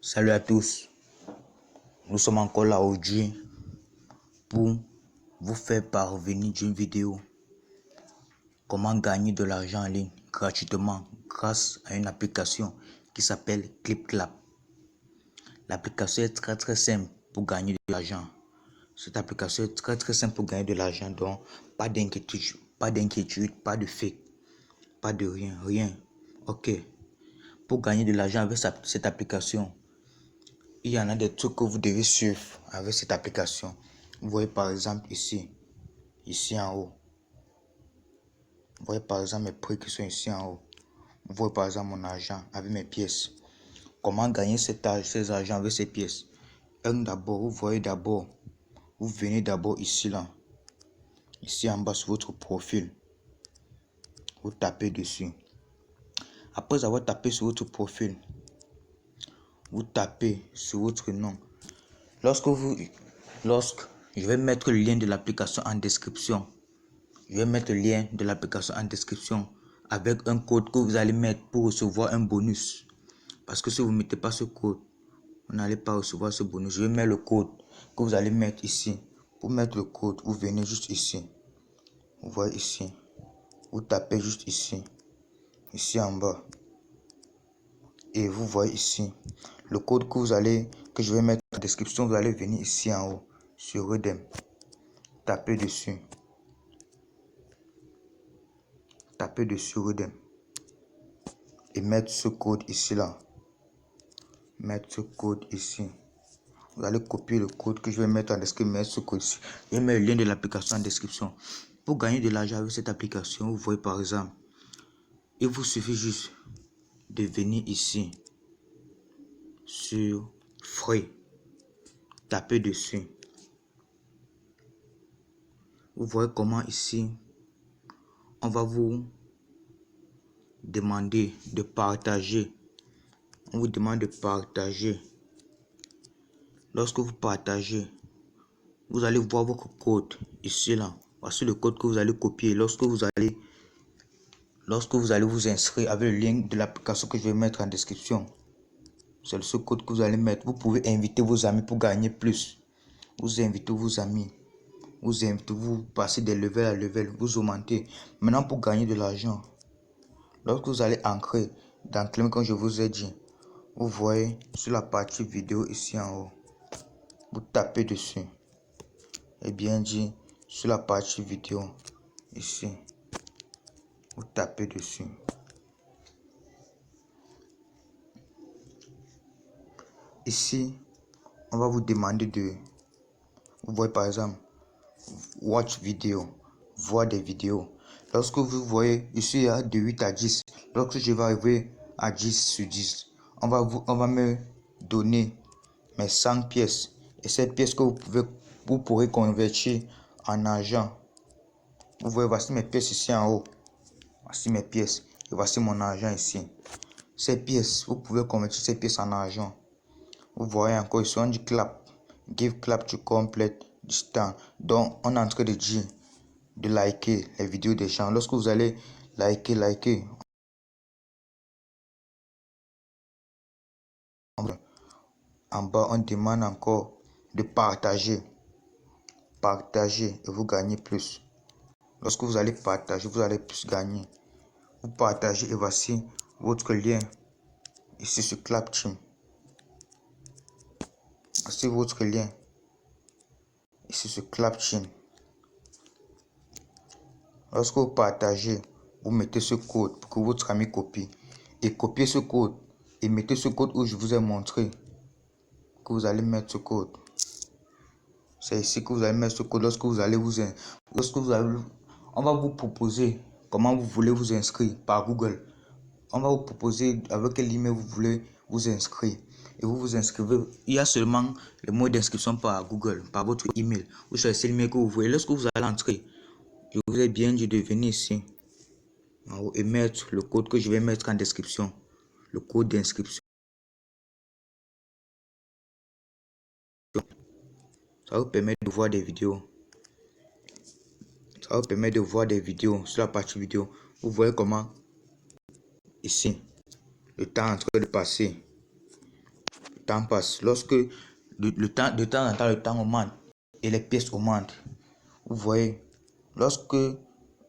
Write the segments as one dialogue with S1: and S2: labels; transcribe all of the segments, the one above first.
S1: Salut à tous, nous sommes encore là aujourd'hui pour vous faire parvenir d'une vidéo comment gagner de l'argent en ligne gratuitement grâce à une application qui s'appelle ClipClap. L'application est très simple pour gagner de l'argent. Cette application est très simple pour gagner de l'argent, donc pas d'inquiétude, pas de fake, pas de rien. Ok, pour gagner de l'argent avec cette application, il y en a des trucs que vous devez suivre avec cette application. Vous voyez par exemple ici en haut. Vous voyez par exemple mes prix qui sont ici en haut. Vous voyez par exemple mon argent avec mes pièces. Comment gagner ces argent avec ces pièces? D'abord, vous voyez d'abord, vous venez d'abord ici là. Ici en bas sur votre profil. Vous tapez dessus. Après avoir tapé sur votre profil, vous tapez sur votre nom. Je vais mettre le lien de l'application en description. Je vais mettre le lien de l'application en description avec un code que vous allez mettre pour recevoir un bonus. Parce que si vous ne mettez pas ce code, vous n'allez pas recevoir ce bonus. Je vais mettre le code que vous allez mettre ici. Pour mettre le code, vous venez juste ici. Vous voyez ici. Vous tapez juste ici. Ici en bas. Et vous voyez ici. Le code que je vais mettre en description, vous allez venir ici en haut. Sur Redeem. Tapez dessus. Tapez dessus Redeem. Et mettre ce code ici là. Mettre ce code ici. Vous allez copier le code que je vais mettre en description. Mettre ce code ici. Je vais mettre le lien de l'application en description. Pour gagner de l'argent avec cette application, vous voyez par exemple, il vous suffit juste de venir ici sur Free. Tapez dessus. Vous voyez comment ici, on va vous demander de partager. On vous demande de partager. Lorsque vous partagez, vous allez voir votre code ici là. Voici le code que vous allez copier lorsque vous allez vous inscrire avec le lien de l'application que je vais mettre en description. C'est ce code que vous allez mettre. Vous pouvez inviter vos amis pour gagner plus. Vous invitez vos amis. Vous passez de level à level. Vous augmentez. Maintenant pour gagner de l'argent. Lorsque vous allez ancrer dans Claim comme je vous ai dit. Vous voyez sur la partie vidéo ici en haut. Vous tapez dessus. Et bien dit sur la partie vidéo ici. Vous tapez dessus. Ici, on va vous demander vous voyez par exemple, watch vidéo, voir des vidéos. Lorsque vous voyez, ici il y a de 8 à 10. Lorsque je vais arriver à 10 sur 10, on va me donner mes 100 pièces. Et cette pièce que vous pourrez convertir en argent. Vous voyez, voici mes pièces ici en haut. Voici mes pièces. Et voici mon argent ici. Ces pièces, vous pouvez convertir ces pièces en argent. Vous voyez encore ici, on dit clap. Give clap to complete this time. Donc, on est en train de dire de liker les vidéos des gens. Lorsque vous allez liker. En bas, on demande encore de partager. Partager et vous gagnez plus. Lorsque vous allez partager, vous allez plus gagner. Vous partagez et voici votre lien. Ici sur ClapTeam. Voici votre lien. Ici sur ClapTeam. Lorsque vous partagez, vous mettez ce code pour que votre ami copie. Et copiez ce code. Et mettez ce code où je vous ai montré. Que vous allez mettre ce code. C'est ici que vous allez mettre ce code lorsque vous allez on va vous proposer comment vous voulez vous inscrire par Google. On va vous proposer avec quel email vous voulez vous inscrire. Et vous vous inscrivez. Il y a seulement le mot d'inscription par Google, par votre email. Vous choisissez l'email que vous voulez. Lorsque vous allez entrer, je vous ai bien dit de venir ici en haut et mettre le code que je vais mettre en description. Le code d'inscription. Ça vous permet de voir des vidéos. Ça vous permet de voir des vidéos sur la partie vidéo. Vous voyez comment ici le temps est en train de passer. Le temps passe, lorsque de temps en temps le temps augmente et les pièces augmentent, vous voyez, lorsque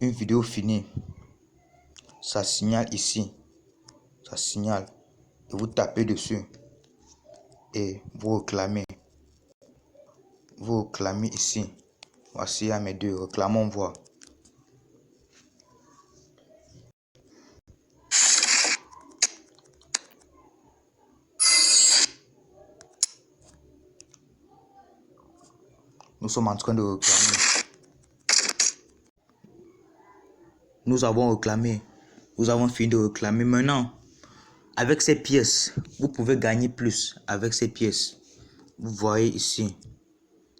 S1: une vidéo finit, ça signale ici, ça signale, et vous tapez dessus et vous réclamez ici. Voici à mes deux, réclamons voix. Nous sommes en train de réclamer. Nous avons réclamé. Nous avons fini de réclamer. Maintenant, avec ces pièces, vous pouvez gagner plus avec ces pièces. Vous voyez ici.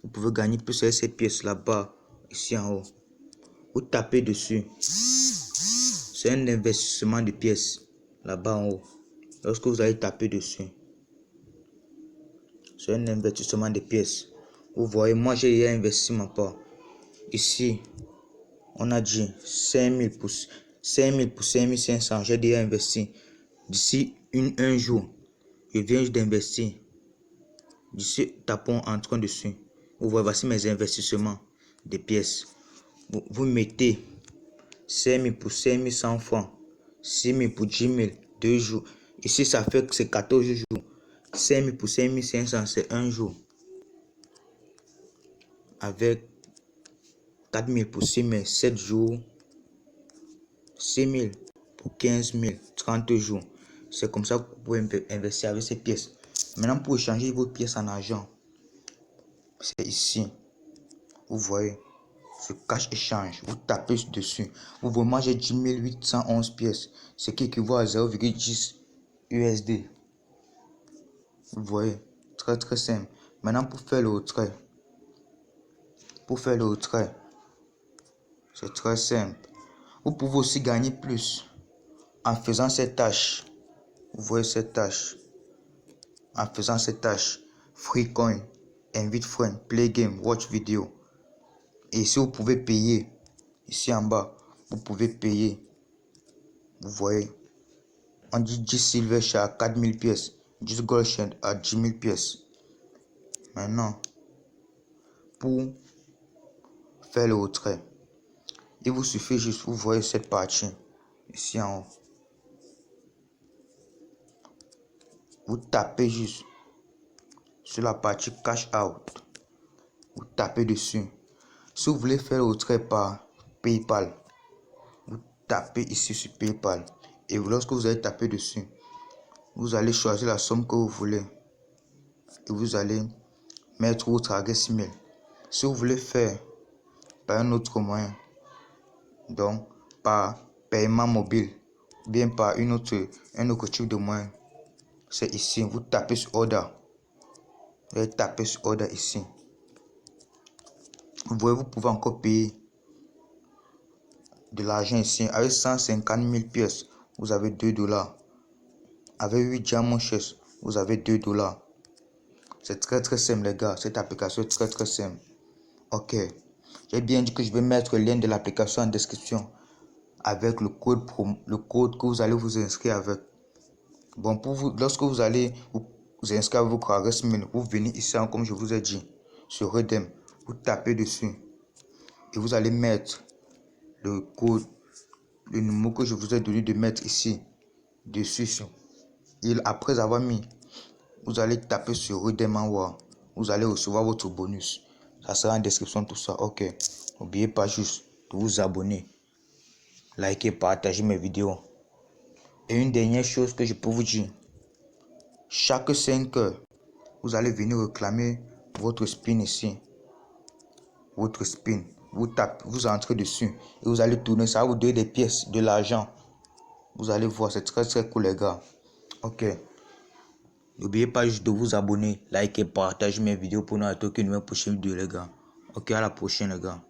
S1: Vous pouvez gagner plus avec ces pièces là-bas, ici en haut. Vous tapez dessus. C'est un investissement de pièces là-bas en haut. Lorsque vous allez taper dessus, c'est un investissement de pièces. Vous voyez, moi j'ai investi ma part. Ici, on a dit 5000 pour 5500. J'ai déjà investi. D'ici un jour, je viens d'investir. D'ici, tapons en train dessus. Vous voyez, voici mes investissements de pièces. Vous mettez 5000 pour 5100 francs. 6000 pour 10 000, 2 jours. Ici, ça fait que c'est 14 jours. 5000 pour 5500, c'est un jour. Avec 4000 pour 6 000, 7 jours. 6 000 pour 15 000, 30 jours. C'est comme ça que vous pouvez investir avec ces pièces. Maintenant, pour échanger vos pièces en argent, c'est ici. Vous voyez, ce cash échange. Vous tapez dessus. Vous voyez, moi j'ai 10 811 pièces, ce qui équivaut à 0,10 USD. Vous voyez, très simple. Maintenant, pour faire le retrait, c'est très simple. Vous pouvez aussi gagner plus en faisant ces tâches. Vous voyez cette tâche. En faisant ces tâches, free coin, invite friend, play game, watch vidéo. Et ici, vous pouvez payer. Ici en bas, vous pouvez payer. Vous voyez, on dit 10 silver share à 4000 pièces, 10 gold share à 10 000 pièces. Maintenant, pour faire le retrait, il vous suffit juste, vous voyez cette partie ici en haut. Vous tapez juste sur la partie cash out. Vous tapez dessus. Si vous voulez faire le retrait par PayPal, vous tapez ici sur PayPal. Et lorsque vous allez taper dessus, vous allez choisir la somme que vous voulez. Et vous allez mettre votre adresse email. Si vous voulez faire par un autre moyen, donc par paiement mobile, bien par un autre type de moyen, c'est ici. Vous tapez sur order. Vous allez taper sur order ici. Vous voyez, vous pouvez encore payer de l'argent ici. Avec 150 000 pièces, vous avez 2 $. Avec 8 diamants chess, vous avez 2 $. C'est très simple les gars. Cette application est très simple. Ok. J'ai bien dit que je vais mettre le lien de l'application en description avec le code que vous allez vous inscrire avec. Bon, pour vous, lorsque vous allez vous inscrire avec votre adresse mail, vous venez ici, comme je vous ai dit, sur Redeem. Vous tapez dessus et vous allez mettre le code, le numéro que je vous ai donné de mettre ici, dessus. Et après avoir mis, vous allez taper sur Redeem en haut. Vous allez recevoir votre bonus. Ça sera en description tout ça. Ok. N'oubliez pas juste de vous abonner, liker, partager mes vidéos. Et une dernière chose que je peux vous dire. Chaque 5 heures, vous allez venir réclamer votre spin ici. Votre spin. Vous tapez, vous entrez dessus et vous allez tourner. Ça va vous donner des pièces, de l'argent. Vous allez voir, c'est très cool les gars. Ok. N'oubliez pas juste de vous abonner, liker, partager mes vidéos pour ne rater aucune nouvelle prochaine vidéo les gars. Ok, à la prochaine les gars.